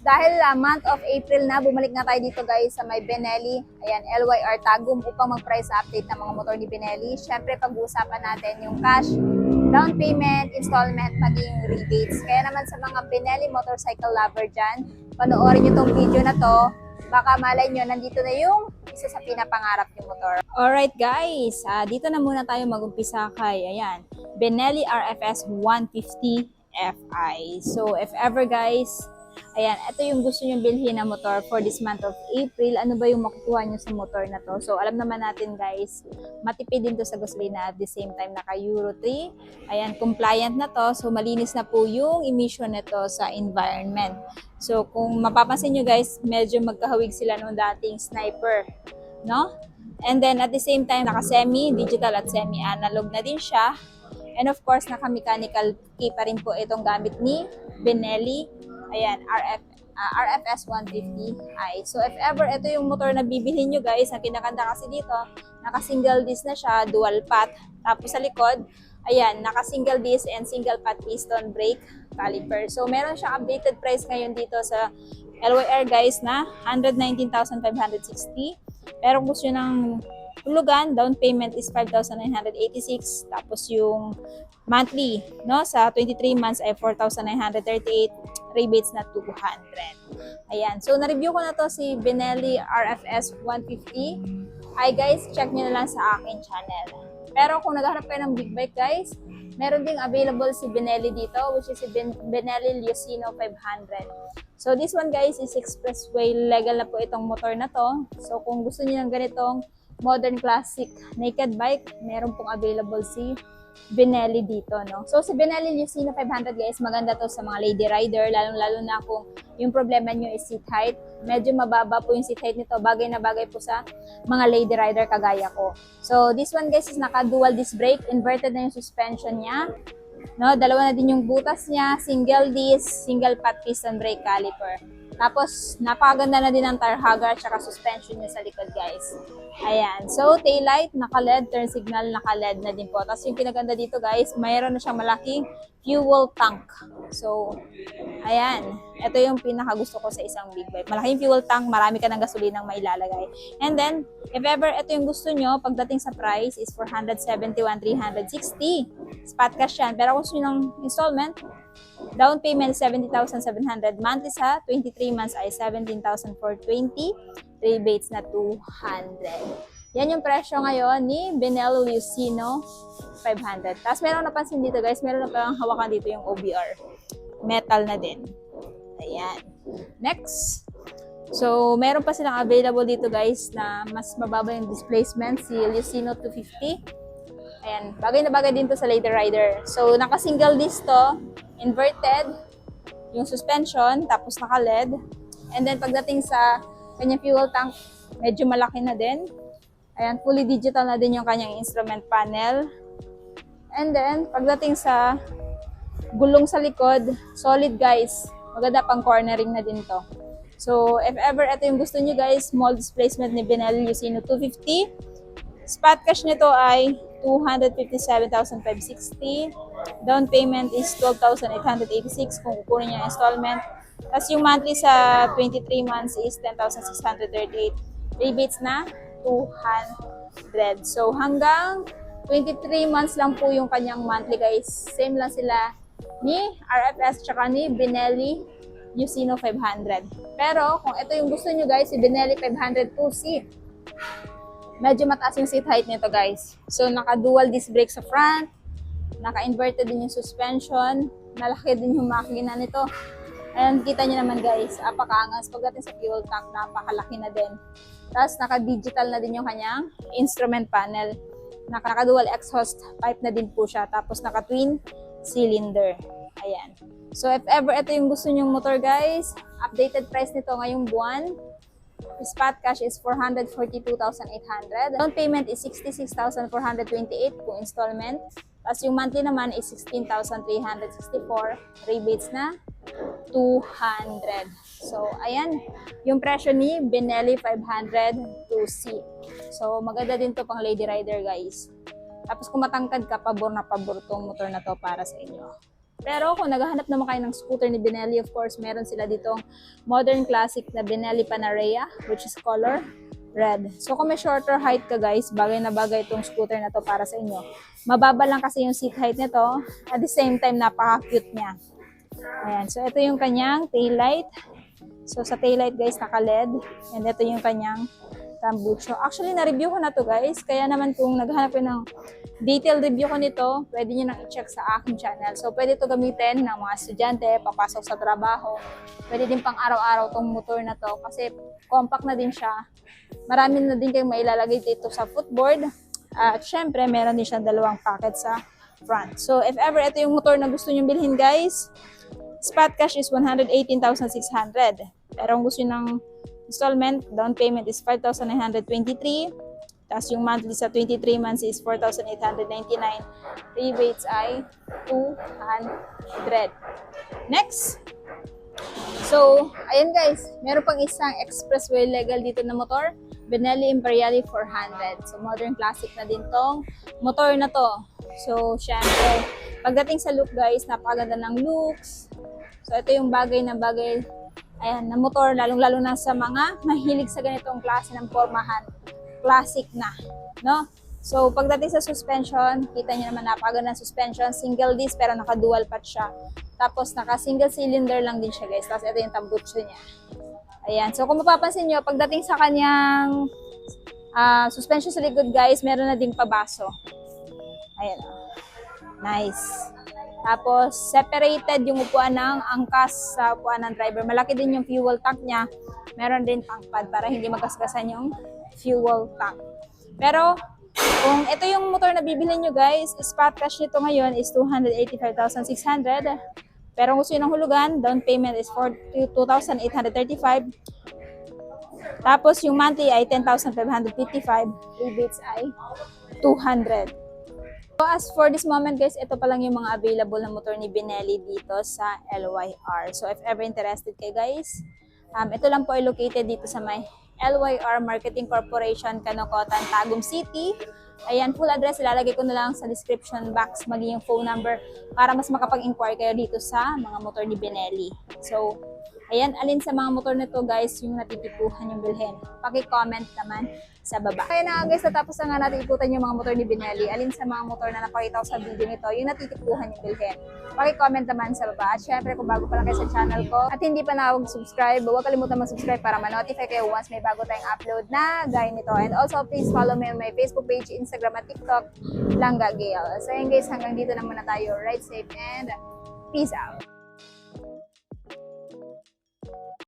dahil month of April na, bumalik na tayo dito guys sa may Benelli, ayan, LYR Tagum upang mag-price update ng mga motor ni Benelli. Syempre, pag-uusapan natin yung cash, down payment, installment, maging rebates. Kaya naman sa mga Benelli motorcycle lover dyan, panoorin nyo tong video na to. Baka malay nyo, nandito na yung isa sa pinapangarap yung motor. Alright guys, dito na muna tayo mag-umpisa kay, ayan, Benelli RFS 150 Fi. So if ever guys, ayan, ito yung gusto nyo bilhin na motor for this month of April. Ano ba yung makukuha nyo sa motor na to? So, alam naman natin guys, matipid din to sa gasolina at the same time naka Euro 3. Ayan, compliant na to. So, malinis na po yung emission nito sa environment. So, kung mapapansin nyo guys, medyo magkahawig sila nung dating Sniper, no? And then, at the same time, naka semi-digital at semi-analog na din siya. And of course, naka-mechanical key pa rin po itong gamit ni Benelli. Ayan, RFS 150i. So, if ever ito yung motor na bibilhin nyo guys, ang kinakanda kasi dito, naka-single disc na siya, dual path. Tapos sa likod, ayan, naka-single disc and single path piston brake caliper. So, meron siyang updated price ngayon dito sa LYR guys na 119,560. Pero kung gusto nyo ng hulugan, down payment is 5,986. Tapos yung monthly, no, sa 23 months ay 4,938, rebates na 200. Ayan. So, na-review ko na to si Benelli RFS 150. Ay guys, check nyo na lang sa akin channel. Pero kung naghahanap kayo ng big bike guys, meron ding available si Benelli dito, which is si Benelli Lucino 500. So, this one guys is expressway legal na po itong motor na to. So, kung gusto niyo ng ganitong modern classic naked bike, meron pong available si Benelli dito, no? So, si Benelli Lucino 500 guys, maganda to sa mga lady rider, lalong-lalo na kung yung problema nyo is seat height. Medyo mababa po yung seat height nito, bagay na bagay po sa mga lady rider kagaya ko. So, this one guys is naka-dual disc brake, inverted na yung suspension niya, no? Dalawa na din yung butas niya, single disc, single path piston brake caliper. Tapos, napakaganda na din ang tire hugger at saka suspension niya sa likod, guys. Ayan. So, taillight, naka-LED, turn signal, naka-LED na din po. Tapos, yung pinaganda dito, guys, mayroon na siyang malaking fuel tank. So, ayan. Ito yung pinakagusto ko sa isang big bike. Malaking fuel tank, marami ka ng gasolinang mailalagay. And then, if ever ito yung gusto nyo, pagdating sa price is 471,360. Spot cash yan. Pero kung gusto nyo ng installment, down payment 70,700, monthly sa 23 months ay 17,420, rebates na 200. Yan yung presyo ngayon ni Benelli Lucino 500. Tapos meron napansin dito guys, meron na parang hawakan dito yung OBR. Metal na din. Ayan. Next. So, meron pa silang available dito guys na mas mababa yung displacement, si Lucino 250. Ayan, bagay na bagay din to sa lady rider. So, naka-single disc to, inverted, yung suspension, tapos naka-LED. And then, pagdating sa kanyang fuel tank, medyo malaki na din. Ayan, fully digital na din yung kanyang instrument panel. And then, pagdating sa gulong sa likod, solid guys. Maganda pang cornering na din to. So, if ever ito yung gusto nyo guys, small displacement ni Benelli Lucino 250. Spot cash nito ay 257,560. Down payment is 12,886 kung kukunin niya installment. Tapos yung monthly sa 23 months is 10,638. Rebates na 200. So hanggang 23 months lang po yung kanyang monthly guys. Same lang sila ni RFS tsaka ni Benelli Lucino 500. Pero kung ito yung gusto nyo guys, si Benelli 500 2C. Medyo mataas yung seat height nito guys. So, naka-dual disc brake sa front. Naka-inverted din yung suspension. Malaki din yung makina nito. Ayan, kita nyo naman guys. Apakaangas. Pagdating sa fuel tank, napakalaki na din. Tapos, naka-digital na din yung kanyang instrument panel. Naka-dual exhaust pipe na din po siya. Tapos, naka-twin cylinder. Ayan. So, if ever ito yung gusto nyong motor guys, updated price nito ngayong buwan. Spot cash is 442,800. Down payment is 66,428 kung installment. Tapos yung monthly naman is 16,364. Rebates na 200. So, ayan. Yung presyo ni Benelli 500 2C. So, maganda din to pang lady rider guys. Tapos kung matangkad ka, pabor na pabor tong motor na to para sa inyo. Pero kung naghahanap naman kayo ng scooter ni Benelli, of course, meron sila ditong modern classic na Benelli Panarea, which is color red. So kung may shorter height ka guys, bagay na bagay itong scooter na to para sa inyo. Mababa lang kasi yung seat height nito, at the same time napaka-cute niya. Ayan, so ito yung kanyang taillight. So sa taillight guys, naka-LED. And ito yung kanyang tambucho. Actually, na-review ko na to guys. Kaya naman kung naghahanap ko ng detailed review ko nito, pwede nyo nang i-check sa aking channel. So pwede to gamitin ng mga estudyante, papasok sa trabaho. Pwede din pang araw-araw tong motor na to kasi compact na din siya. Marami na din kayong mailalagay dito sa footboard. At syempre, meron din siyang dalawang pocket sa front. So if ever ito yung motor na gusto nyo bilhin guys, spot cash is 118,600. Pero kung gusto nyo ng installment, down payment is 5,923. Tapos yung monthly sa 23 months is 4,899. Rebates ay 200. Next! So, ayan guys, meron pang isang expressway legal dito na motor. Benelli Imperiale 400. So, modern classic na din tong motor na to. So, syempre, pagdating sa look guys, napakaganda ng looks. So, ito yung bagay na bagay, ayan, na motor, lalong-lalo na sa mga mahilig sa ganitong klase ng pormahan. Classic na, no? So, pagdating sa suspension, kita nyo naman napakaganda ng suspension. Single disc pero naka-dual patch siya. Tapos, naka-single cylinder lang din siya, guys. Tapos, ito yung tambucho niya. Ayan. So, kung mapapansin nyo, pagdating sa kanyang suspension sa likod, guys, meron na ding pabaso. Ayan. Nice. Tapos, separated yung upuan ng angkas sa upuan ng driver. Malaki din yung fuel tank niya. Meron din tank pad para hindi magkasgasan yung fuel tank. Pero, kung ito yung motor na bibilhin nyo guys, spot cash nito ngayon is 285,600. Pero kung gusto nyo ng hulugan, down payment is 2,835. Tapos yung monthly ay 10,555. Rebates ay 200. So as for this moment guys, ito pa lang yung mga available na motor ni Benelli dito sa LYR. So if ever interested kayo guys, ito lang po ay located dito sa may LYR Marketing Corporation, Kanokotan, Tagum City. Ayan, full address ilalagay ko na lang sa description box, maging yung phone number para mas makapag-inquire kayo dito sa mga motor ni Benelli. So, ayan, alin sa mga motor nito guys yung natitipuhan yung bilhin. Paki-comment naman sa baba. Kaya na guys, natapos na nga natin ikutan yung mga motor ni Benelli. Alin sa mga motor na napakita ko sa video nito yung natitipuhan yung bilhin. Paki-comment naman sa baba. At syempre, kung bago pa lang kayo sa channel ko at hindi pa nakapag-subscribe, huwag kalimutan mag-subscribe para ma-notify kayo once may bago tayong upload na gaya nito. And also, please follow me on my Facebook page, Instagram at TikTok, Langga Gail. So yun guys, hanggang dito na muna tayo. Ride safe and peace out!